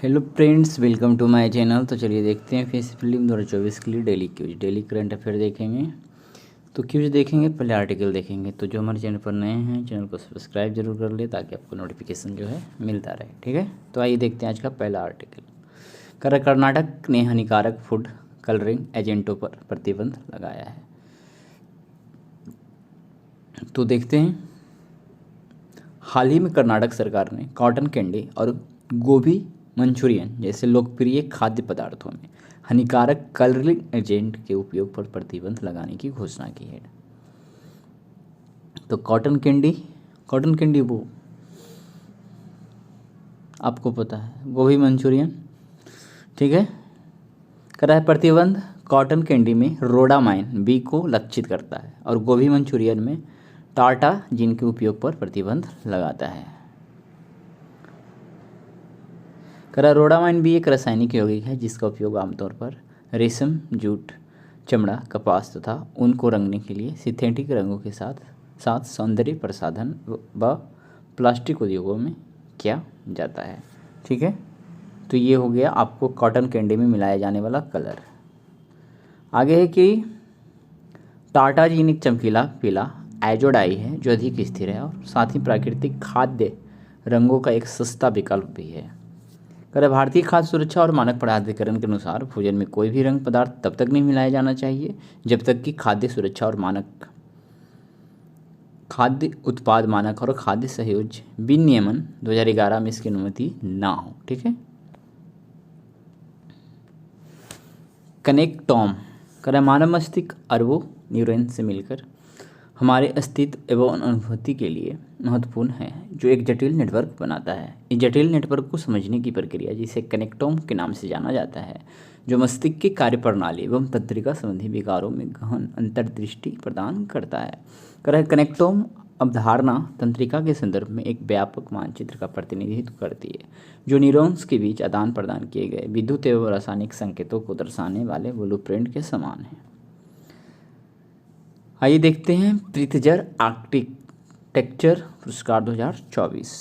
Hello friends, welcome to my channel. तो चलिए देखते हैं फेस फिल्म 2024 के लिए daily quiz, daily current affair देखेंगे। तो क्यूज देखेंगे, पहले आर्टिकल देखेंगे। तो जो हमारे चैनल पर नए हैं, चैनल को सब्सक्राइब जरूर कर ले ताकि आपको नोटिफिकेशन जो है मिलता रहे। ठीक है, तो आइए देखते हैं आज का पहला आर्टिकल। कर्नाटक ने हानिकारक फूड कलरिंग एजेंटों पर प्रतिबंध लगाया है। तो देखते हैं, हाल ही में कर्नाटक सरकार ने कॉटन कैंडी और गोभी मंचूरियन जैसे लोकप्रिय खाद्य पदार्थों में हानिकारक कलरिंग एजेंट के उपयोग पर प्रतिबंध लगाने की घोषणा की है। तो कॉटन कैंडी वो आपको पता है, गोभी मंचूरियन, ठीक है। करा है प्रतिबंध कॉटन कैंडी में रोडामाइन बी को लक्षित करता है और गोभी मंचूरियन में टाटा जिन के उपयोग पर प्रतिबंध लगाता है। रोडामाइन भी एक रासायनिक यौगिक है जिसका उपयोग आमतौर पर रेशम, जूट, चमड़ा, कपास तथा ऊन को रंगने के लिए सिंथेटिक रंगों के साथ साथ सौंदर्य प्रसाधन व प्लास्टिक उद्योगों में किया जाता है। ठीक है, तो ये हो गया आपको कॉटन कैंडी में मिलाया जाने वाला कलर। आगे है कि टाटा जीन एक चमकीला पीला एजोडाई है जो अधिक स्थिर है और साथ ही प्राकृतिक खाद्य रंगों का एक सस्ता विकल्प भी है। भारतीय खाद्य सुरक्षा और मानक प्राधिकरण के अनुसार भोजन में कोई भी रंग पदार्थ तब तक नहीं मिलाया जाना चाहिए जब तक कि खाद्य उत्पाद मानक और खाद्य सहयोग विनियमन 2011 में इसकी अनुमति ना हो। ठीक है। कनेक्टोम मानव मस्तिष्क अरबों न्यूरॉन से मिलकर हमारे अस्तित्व एवं अनुभूति के लिए महत्वपूर्ण है, जो एक जटिल नेटवर्क बनाता है। इस जटिल नेटवर्क को समझने की प्रक्रिया जिसे कनेक्टोम के नाम से जाना जाता है, जो मस्तिष्क की कार्यप्रणाली एवं तंत्रिका संबंधी विकारों में गहन अंतर्दृष्टि प्रदान करता है। कनेक्टोम अवधारणा तंत्रिका के संदर्भ में एक व्यापक मानचित्र का प्रतिनिधित्व करती है, जो न्यूरॉन्स के बीच आदान प्रदान किए गए विद्युत एवं रासायनिक संकेतों को दर्शाने वाले ब्लूप्रिंट के समान है। आइए देखते हैं प्रित्जर आर्किटेक्चर पुरस्कार 2024।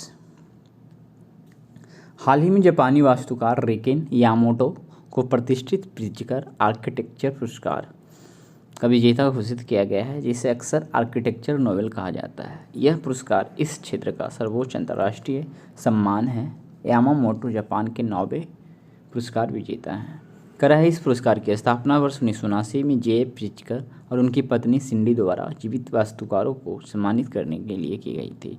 हाल ही में जापानी वास्तुकार रिकेन यामामोटो को प्रतिष्ठित प्रित्जर आर्किटेक्चर पुरस्कार का विजेता घोषित किया गया है, जिसे अक्सर आर्किटेक्चर नोबेल कहा जाता है। यह पुरस्कार इस क्षेत्र का सर्वोच्च अंतर्राष्ट्रीय सम्मान है। यामामोटो जापान के 9वें पुरस्कार विजेता हैं। इस पुरस्कार की स्थापना वर्ष 1979 में जे प्रित्जर और उनकी पत्नी सिंडी द्वारा जीवित वास्तुकारों को सम्मानित करने के लिए की गई थी,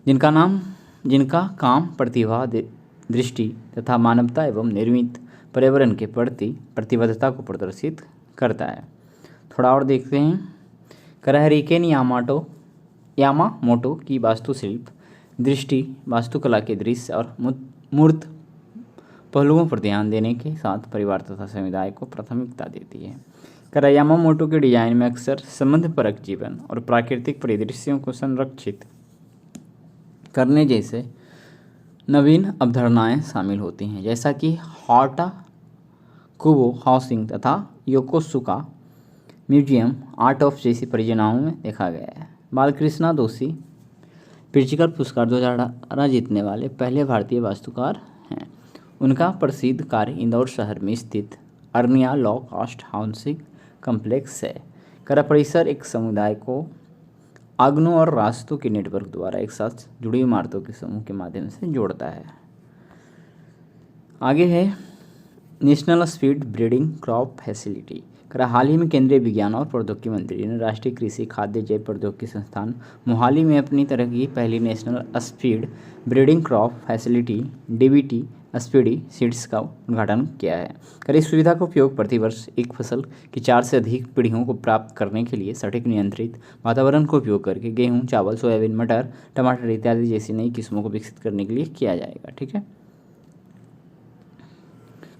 जिनका काम प्रतिभा, दृष्टि तथा मानवता एवं निर्मित पर्यावरण के प्रति प्रतिबद्धता को प्रदर्शित करता है। थोड़ा और देखते हैं। रिकेन यामामोटो की वास्तुशिल्प दृष्टि वास्तुकला के दृश्य और मूर्त पहलुओं पर ध्यान देने के साथ परिवार तथा समुदाय को प्राथमिकता देती है। यामामोटो के डिजाइन में अक्सर संबंधपरक जीवन और प्राकृतिक परिदृश्यों को संरक्षित करने जैसे नवीन अवधारणाएं शामिल होती हैं, जैसा कि हाटा कुबो हाउसिंग तथा योकोसुका म्यूजियम आर्ट ऑफ जैसी परियोजनाओं में देखा गया है। बालकृष्णा दोषी प्रित्जर पुरस्कार 2018 जीतने वाले पहले भारतीय वास्तुकार हैं। उनका प्रसिद्ध कार्य इंदौर शहर में स्थित अर्निया लॉ कास्ट हाउसिंग कम्प्लेक्स है। परिसर एक समुदाय को आंगनों और रास्तों के नेटवर्क द्वारा एक साथ जुड़ी इमारतों के समूह के माध्यम से जोड़ता है। आगे है national speed breeding crop facility. हाल ही में केंद्रीय विज्ञान और प्रौद्योगिकी मंत्री ने राष्ट्रीय कृषि खाद्य जैव प्रौद्योगिकी संस्थान मोहाली में अपनी तरह की पहली national speed breeding crop facility DBT speedy seeds का उद्घाटन किया है। इस सुविधा का उपयोग प्रतिवर्ष एक फसल की 4 से अधिक पीढ़ियों को प्राप्त करने के लिए सटीक नियंत्रित वातावरण का उपयोग करके गेहूं, चावल, सोयाबीन, मटर, टमाटर इत्यादि जैसी नई किस्मों को विकसित करने के लिए किया जाएगा। ठीक है।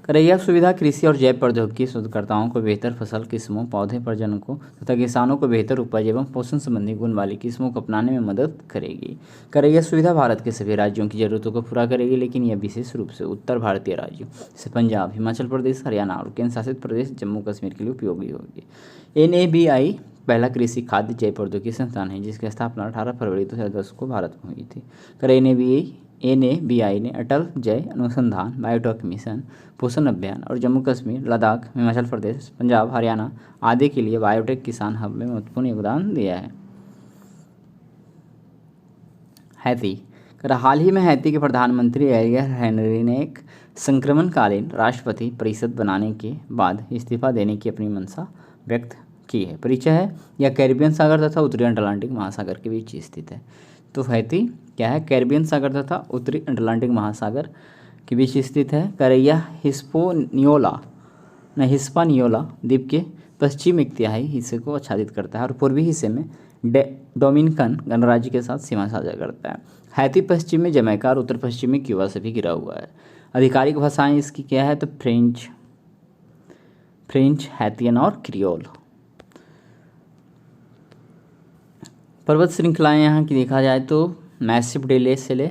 यह सुविधा कृषि और जैव प्रौद्योगिकी शोधकर्ताओं को बेहतर फसल किस्मों, पौधे प्रजनकों तथा किसानों को बेहतर उपज एवं पोषण संबंधी गुण वाली किस्मों को अपनाने में मदद करेगी। यह सुविधा भारत के सभी राज्यों की जरूरतों को पूरा करेगी, लेकिन यह विशेष रूप से उत्तर भारतीय राज्यों जैसे पंजाब, हिमाचल प्रदेश, हरियाणा और केंद्र शासित प्रदेश जम्मू कश्मीर के लिए उपयोगी होगी। NABI पहला कृषि खाद्य जैव प्रौद्योगिकी संस्थान है जिसकी स्थापना 18 फरवरी 2010 को भारत में हुई थी। NABI NABI ने अटल जय अनुसंधान, बायोटेक मिशन, पोषण अभियान और जम्मू कश्मीर, लद्दाख, हिमाचल प्रदेश, पंजाब, हरियाणा आदि के लिए बायोटेक किसान हब में महत्वपूर्ण योगदान दिया है। हैती, हाल ही में हैती के प्रधानमंत्री एरियल हेनरी ने एक संक्रमणकालीन राष्ट्रपति परिषद बनाने के बाद इस्तीफा देने की अपनी मंशा व्यक्त की है। परिचय है, यह कैरिबियन सागर तथा उत्तरी अटलांटिक महासागर के बीच स्थित है। तो हैती क्या है, कैरिबियन सागर तथा उत्तरी अटलांटिक महासागर के बीच स्थित है। करैया हिस्पानियोला द्वीप के पश्चिम एक तिहाई हिस्से को आच्छादित करता है और पूर्वी हिस्से में डोमिनिकन गणराज्य के साथ सीमा साझा करता है। हैती पश्चिम में जमैका और उत्तर पश्चिम में क्यूबा से भी घिरा हुआ है। आधिकारिक भाषाएं इसकी क्या है, तो फ्रेंच, हैतियन और क्रियोल। पर्वत श्रृंखलाएं यहाँ की देखा जाए तो मैसिव डे ले सेले,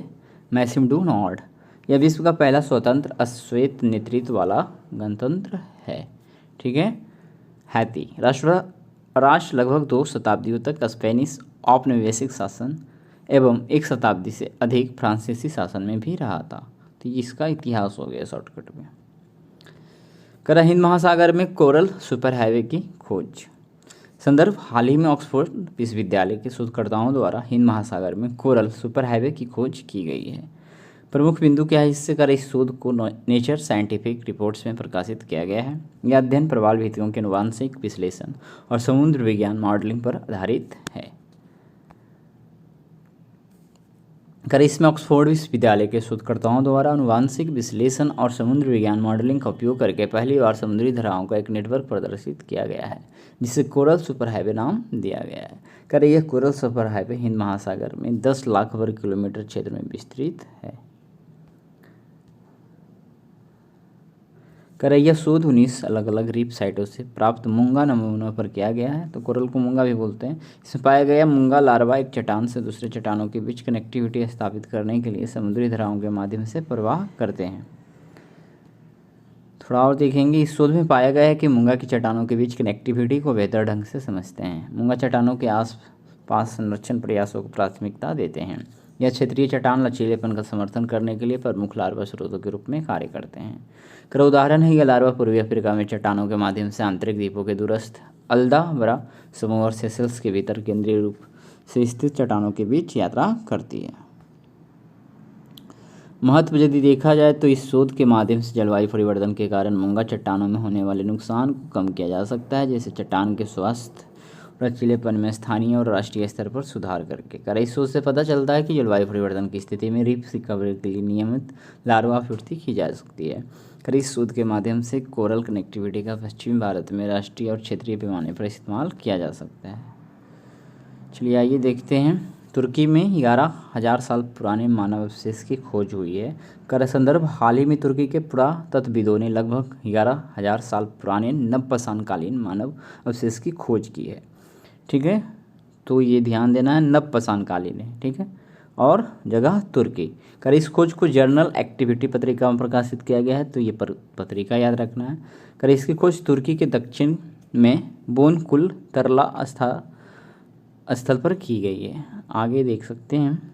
मैसिव डू नॉर्ड, यह विश्व का पहला स्वतंत्र अश्वेत नेतृत्व वाला गणतंत्र है। ठीक है। हैती राष्ट्र लगभग 2 शताब्दियों तक स्पेनिश औपनिवेशिक शासन एवं 1 शताब्दी से अधिक फ्रांसीसी शासन में भी रहा था। तो इसका इतिहास हो गया शॉर्टकट में। हिंद महासागर में कोरल सुपर हाईवे की खोज। संदर्भ, हाल ही में ऑक्सफोर्ड विश्वविद्यालय के शोधकर्ताओं द्वारा हिंद महासागर में कोरल सुपर हाईवे की खोज की गई है। प्रमुख बिंदु क्या है, इससे इस शोध को नेचर साइंटिफिक रिपोर्ट्स में प्रकाशित किया गया है। यह अध्ययन प्रवाल भित्तियों के आनुवांशिक विश्लेषण और समुद्र विज्ञान मॉडलिंग पर आधारित है। इसमें ऑक्सफोर्ड विश्वविद्यालय के शोधकर्ताओं द्वारा आनुवांशिक विश्लेषण और समुद्र विज्ञान मॉडलिंग का उपयोग करके पहली बार समुद्री धाराओं का एक नेटवर्क प्रदर्शित किया गया है, जिसे कोरल सुपर हाईवे नाम दिया गया है। यह कोरल सुपर हाईवे हिंद महासागर में 10 लाख वर्ग किलोमीटर क्षेत्र में विस्तृत है। यह शोध 19 अलग अलग रीफ साइटों से प्राप्त मूंगा नमूनों पर किया गया है। तो कोरल को मूंगा भी बोलते हैं। इसमें पाया गया मूंगा लार्वा एक चट्टान से दूसरे चट्टानों के बीच कनेक्टिविटी स्थापित करने के लिए समुद्री धाराओं के माध्यम से प्रवाह करते हैं। थोड़ा और देखेंगे, इस शोध में पाया गया है कि मूंगा की चट्टानों के बीच कनेक्टिविटी को बेहतर ढंग से समझते हैं। मूंगा चट्टानों के आसपास संरक्षण प्रयासों को प्राथमिकता देते हैं। यह क्षेत्रीय चट्टान लचीलेपन का समर्थन करने के लिए प्रमुख लार्वा स्रोतों के रूप में कार्य करते हैं। उदाहरण है, यह लार्वा पूर्वी अफ्रीका में चट्टानों के माध्यम से आंतरिक द्वीपों के दूरस्थ अल्दाब्रा समूह और सेशल्स के भीतर केंद्रीय रूप से स्थित चट्टानों के बीच यात्रा करती है। महत्व यदि देखा जाए तो इस शोध के माध्यम से जलवायु परिवर्तन के कारण मूंगा चट्टानों में होने वाले नुकसान को कम किया जा सकता है, जैसे चट्टान के स्वास्थ्य लचीलेपन में स्थानीय और राष्ट्रीय स्तर पर सुधार करके। इस शोध से पता चलता है कि जलवायु परिवर्तन की स्थिति में रीफ रिकवरी के लिए नियमित लार्वा पूर्ति की जा सकती है। इस शोध के माध्यम से कोरल कनेक्टिविटी का पश्चिमी भारत में राष्ट्रीय और क्षेत्रीय पैमाने पर इस्तेमाल किया जा सकता है। चलिए आइए देखते हैं। तुर्की में 11,000 साल पुराने मानव अवशेष की खोज हुई है। संदर्भ, हाल ही में तुर्की के पुरातत्वविदों ने लगभग 11,000 साल पुराने नवपाषाणकालीन मानव अवशेष की खोज की है। ठीक है, तो ये ध्यान देना है, नवपाषाणकालीन है। ठीक है, और जगह तुर्की। इस खोज को जर्नल एक्टिविटी पत्रिका में प्रकाशित किया गया है, तो ये पत्रिका याद रखना है। इसकी खोज तुर्की के दक्षिण में बोनकुल तरला स्थल पर की गई है। आगे देख सकते हैं,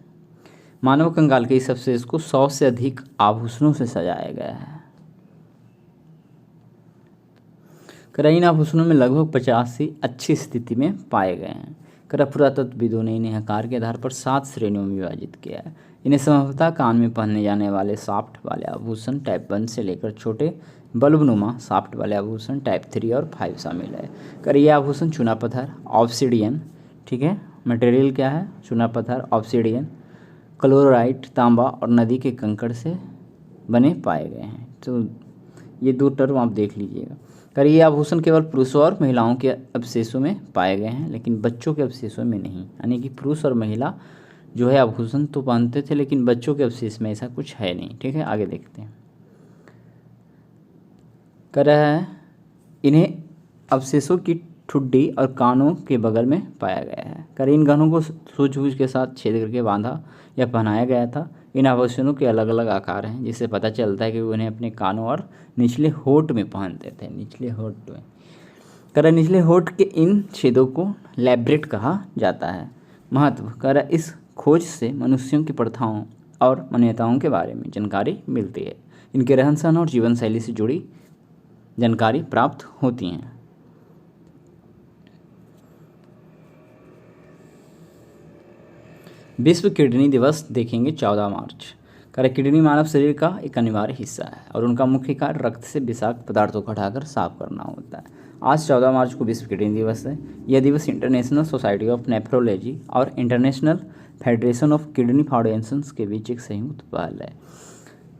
मानव कंकाल के इस अवशेष को 100 से अधिक आभूषणों से सजाया गया है। इन आभूषणों में लगभग 85 अच्छी स्थिति में पाए गए हैं। पुरातत्वविदों ने इन्हें आकार के आधार पर 7 श्रेणियों में विभाजित किया है। इन्हें संभवतः कान में पहने जाने वाले साफ्ट वाले आभूषण टाइप 1 से लेकर छोटे बल्बनुमा साफ्ट वाले आभूषण टाइप 3 और 5 शामिल है। ये आभूषण चूना पत्थर, ऑब्सिडियन, ठीक है, मटेरियल क्या है, चूना पत्थर, ऑब्सिडियन, क्लोराइट, तांबा और नदी के कंकड़ से बने पाए गए हैं। तो ये 2 टर्म आप देख लीजिएगा। ये आभूषण केवल पुरुषों और महिलाओं के अवशेषों में पाए गए हैं, लेकिन बच्चों के अवशेषों में नहीं। यानी कि पुरुष और महिला जो है आभूषण तो पहनते थे, लेकिन बच्चों के अवशेष में ऐसा कुछ है नहीं। ठीक है, आगे देखते हैं। इन्हें अवशेषों की ठुड्डी और कानों के बगल में पाया गया है। इन गहनों को सूझबूझ के साथ छेद करके बांधा या पहनाया गया था। इन आभूषणों के अलग अलग आकार हैं, जिससे पता चलता है कि उन्हें अपने कानों और निचले होंठ में पहनते थे। निचले होंठ में निचले होंठ के इन छेदों को लैब्रेट कहा जाता है। महत्व, इस खोज से मनुष्यों की प्रथाओं और मान्यताओं के बारे में जानकारी मिलती है। इनके रहन सहन और जीवन शैली से जुड़ी जानकारी प्राप्त होती हैं। विश्व किडनी दिवस देखेंगे 14 मार्च। किडनी मानव शरीर का एक अनिवार्य हिस्सा है और उनका मुख्य कार्य रक्त से विषाक्त पदार्थों को हटाकर साफ करना होता है। आज 14 मार्च को विश्व किडनी दिवस है। यह दिवस इंटरनेशनल सोसाइटी ऑफ नेफ्रोलॉजी और international federation of kidney foundations के बीच एक संयुक्त पहल है।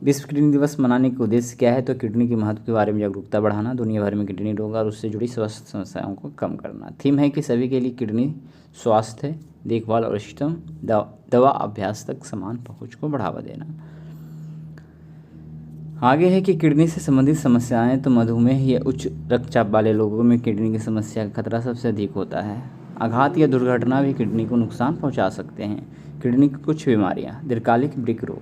विश्व किडनी दिवस मनाने का उद्देश्य क्या है? तो किडनी के महत्व के बारे में जागरूकता बढ़ाना, दुनिया भर में किडनी रोग और उससे जुड़ी स्वास्थ्य समस्याओं को कम करना। थीम है कि सभी के लिए किडनी स्वास्थ्य देखभाल और इष्टतम दवा अभ्यास तक समान पहुंच को बढ़ावा देना। आगे है कि किडनी से संबंधित समस्याएं, तो मधुमेह या उच्च रक्तचाप वाले लोगों में किडनी की समस्या का खतरा सबसे अधिक होता है। आघात या दुर्घटना भी किडनी को नुकसान पहुंचा सकते हैं। किडनी की कुछ बीमारियां, दीर्घकालिक वृक्क रोग,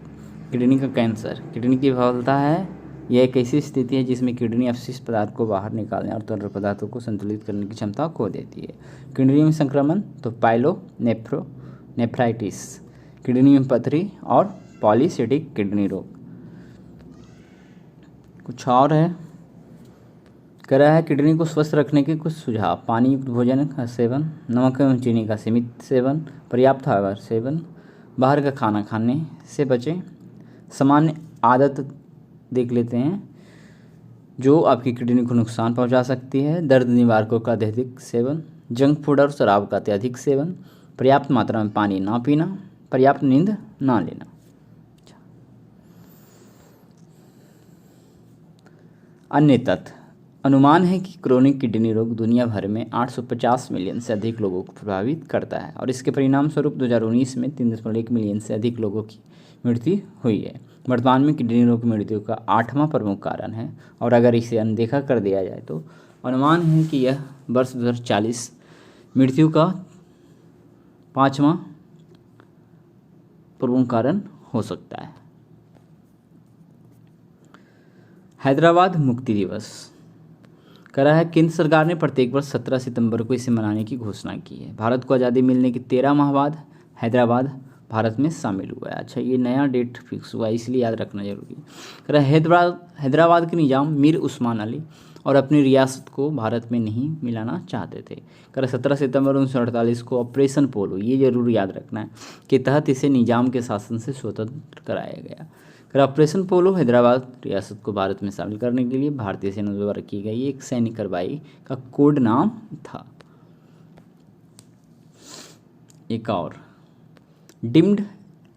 किडनी का कैंसर। किडनी की विफलता है यह एक ऐसी स्थिति है जिसमें किडनी अपशिष्ट पदार्थ को बाहर निकालने और तरल पदार्थों को संतुलित करने की क्षमता खो देती है। किडनी में संक्रमण, तो पाइलोनेफ्राइटिस, किडनी में पथरी और पॉलीसिस्टिक किडनी रोग। कुछ और है, कह रहा है किडनी को स्वस्थ रखने के कुछ सुझाव। पानी युक्त भोजन का सेवन, नमक एवं चीनी का सीमित सेवन, पर्याप्त फाइबर सेवन, बाहर का खाना खाने से बचें। सामान्य आदत देख लेते हैं जो आपकी किडनी को नुकसान पहुंचा सकती है। दर्द निवारकों का अत्यधिक सेवन, जंक फूड और शराब का अत्यधिक सेवन, पर्याप्त मात्रा में पानी ना पीना, पर्याप्त नींद ना लेना। अन्य तथ्य, अनुमान है कि क्रोनिक किडनी रोग दुनिया भर में 850 मिलियन से अधिक लोगों को प्रभावित करता है और इसके परिणाम स्वरूप 2019 में 3.1 मिलियन से अधिक लोगों की मृत्यु हुई है। वर्तमान में किडनी रोग मृत्यु का 8वां प्रमुख कारण है और अगर इसे अनदेखा कर दिया जाए तो अनुमान है कि यह वर्ष 2040 मृत्यु का 5वां प्रमुख कारण हो सकता है। हैदराबाद मुक्ति दिवस, कह रहा है केंद्र सरकार ने प्रत्येक वर्ष 17 सितंबर को इसे मनाने की घोषणा की है। भारत को आज़ादी मिलने के 13 माह बाद हैदराबाद भारत में शामिल हुआ है। अच्छा, ये नया डेट फिक्स हुआ है, इसलिए याद रखना जरूरी है। कह रहा है हैदराबाद के निजाम मीर उस्मान अली और अपनी रियासत को भारत में नहीं मिलाना चाहते थे। कह रहा 17 सितंबर 1948 को ऑपरेशन पोलो, ये जरूर याद रखना है, के तहत इसे निजाम के शासन से स्वतंत्र कराया गया। ऑपरेशन पोलो हैदराबाद रियासत को भारत में शामिल करने के लिए भारतीय सेना द्वारा की गई एक सैनिक कार्रवाई का कोड नाम था। एक और, डिम्ड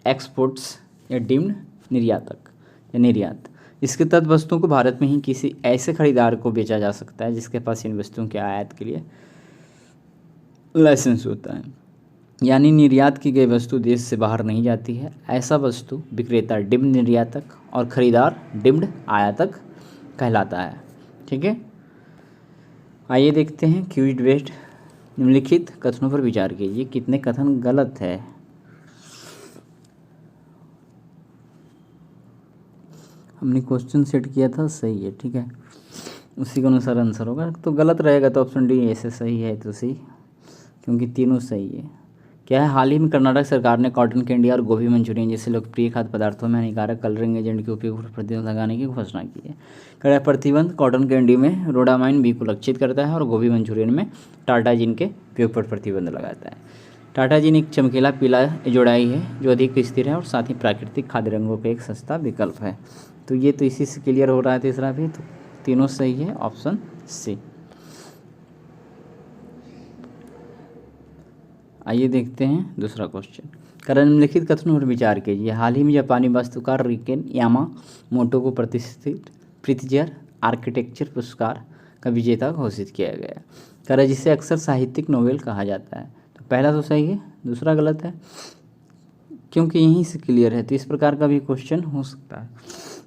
एक्सपोर्ट्स या डिम्ड निर्यातक या निर्यात। इसके तहत वस्तुओं को भारत में ही किसी ऐसे खरीदार को बेचा जा सकता है जिसके पास इन वस्तुओं के आयात के लिए लाइसेंस होता है, यानी निर्यात की गई वस्तु देश से बाहर नहीं जाती है। ऐसा वस्तु विक्रेता डिम्ड निर्यातक और खरीदार डिम्ड आयातक कहलाता है। ठीक है, आइए देखते हैं क्विज बेस्ड। निम्नलिखित कथनों पर विचार कीजिए, कितने कथन गलत है। हमने क्वेश्चन सेट किया था, सही है, ठीक है, उसी के अनुसार आंसर होगा। तो गलत रहेगा तो ऑप्शन डी ऐसे सही है, तो सी, क्योंकि तीनों सही है। क्या है, हाल ही में कर्नाटक सरकार ने कॉटन कैंडी और गोभी मंचूरियन जैसे लोकप्रिय खाद्य पदार्थों में हानिकारक कलरिंग एजेंट के उपयोग पर प्रतिबंध लगाने की घोषणा की है। कड़ा प्रतिबंध कॉटन कैंडी में रोडामाइन बी को लक्षित करता है और गोभी मंचूरियन में टाटाजिन के उपयोग पर प्रतिबंध लगाता है। टाटाजिन एक चमकीला पीला एजोडाई है जो अधिक स्थिर है और साथ ही प्राकृतिक खाद्य रंगों का एक सस्ता विकल्प है। तो ये तो इसी से क्लियर हो रहा है, तीसरा भी, तो तीनों सही है, ऑप्शन सी। आइए देखते हैं दूसरा क्वेश्चन। निम्नलिखित कथनों पर विचार कीजिए। हाल ही में जापानी वास्तुकार रिकेन यामामोटो को प्रतिष्ठित प्रित्जर आर्किटेक्चर पुरस्कार का विजेता घोषित किया गया, जिसे अक्सर साहित्यिक नोवेल कहा जाता है। तो पहला तो सही है, दूसरा गलत है, क्योंकि यहीं से क्लियर है, तो इस प्रकार का भी क्वेश्चन हो सकता है।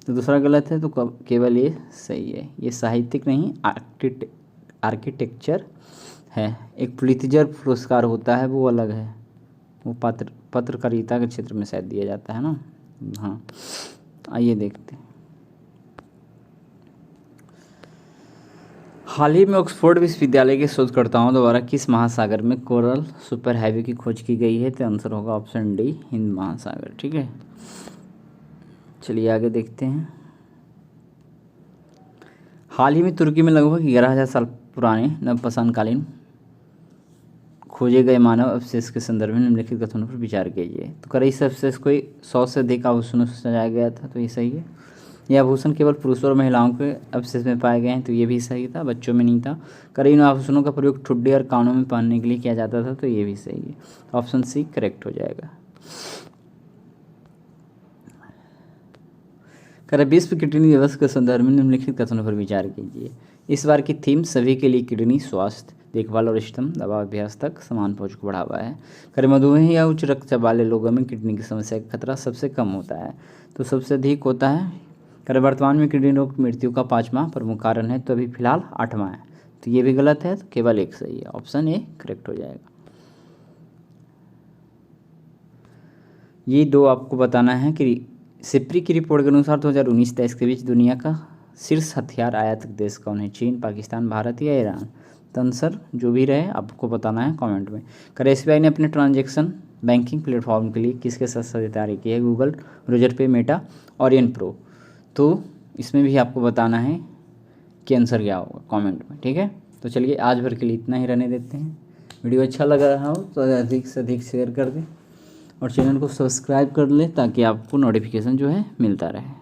तो दूसरा गलत है, तो केवल ये सही है। ये साहित्यिक नहीं, आर्किटेक्चर है। एक प्लित्जर पुरस्कार होता है, वो अलग है, वो पत्रकारिता के क्षेत्र में शायद दिया जाता है ना। हाँ, आइए देखते हैं। हाल ही में ऑक्सफोर्ड विश्वविद्यालय के शोधकर्ताओं द्वारा किस महासागर में कोरल सुपर हाईवे की खोज की गई है? तो आंसर होगा ऑप्शन डी, हिंद महासागर। ठीक है, चलिए आगे देखते हैं। हाल ही में तुर्की में लगभग 11,000 साल पुराने नवपाषाणकालीन खोजे गए मानव अवशेष के संदर्भ में निम्नलिखित कथनों पर विचार कीजिए। तो करें इस अवशेष को 100 से अधिक आभूषणों से सजाया गया था, तो ये सही है। यह आभूषण केवल पुरुषों और महिलाओं के अवशेष में पाए गए हैं, तो ये भी सही था, बच्चों में नहीं था। करें इन आभूषणों का प्रयोग ठुड्डे और कानों में पहनने के लिए किया जाता था, तो ये भी सही है। ऑप्शन सी करेक्ट हो जाएगा। करें विश्व किडनी दिवस के संदर्भ में निम्नलिखित कथनों पर विचार कीजिए। इस बार की थीम सभी के लिए किडनी स्वास्थ्य देखभाल और इष्टतम दवा अभ्यास तक समान पहुंच को बढ़ावा है। करें मधुमेह या उच्च रक्तचाप वाले लोगों में किडनी की समस्या का खतरा सबसे कम होता है, तो सबसे अधिक होता है। करें वर्तमान में किडनी रोग की मृत्यु का 5वां प्रमुख कारण है, तो अभी फिलहाल 8वां है, तो ये भी गलत है, तो केवल एक सही है। ऑप्शन ए करेक्ट हो जाएगा। ये दो आपको बताना है कि सिप्री की रिपोर्ट के अनुसार 2019-23 के बीच दुनिया का शीर्ष हथियार आयातक देश कौन है? चीन, पाकिस्तान, भारत या ईरान? तो आंसर जो भी रहे आपको बताना है कमेंट में। करें एसबीआई ने अपने ट्रांजैक्शन बैंकिंग प्लेटफॉर्म के लिए किसके साथ साझेदारी की है? गूगल, रोजर पे, मेटा, ओरियन प्रो। तो इसमें भी आपको बताना है कि आंसर क्या होगा कमेंट में, ठीक है। तो चलिए आज भर के लिए इतना ही रहने देते हैं। वीडियो अच्छा लग रहा हो तो अधिक से अधिक शेयर कर दें और चैनल को सब्सक्राइब कर लें ताकि आपको नोटिफिकेशन जो है मिलता रहे।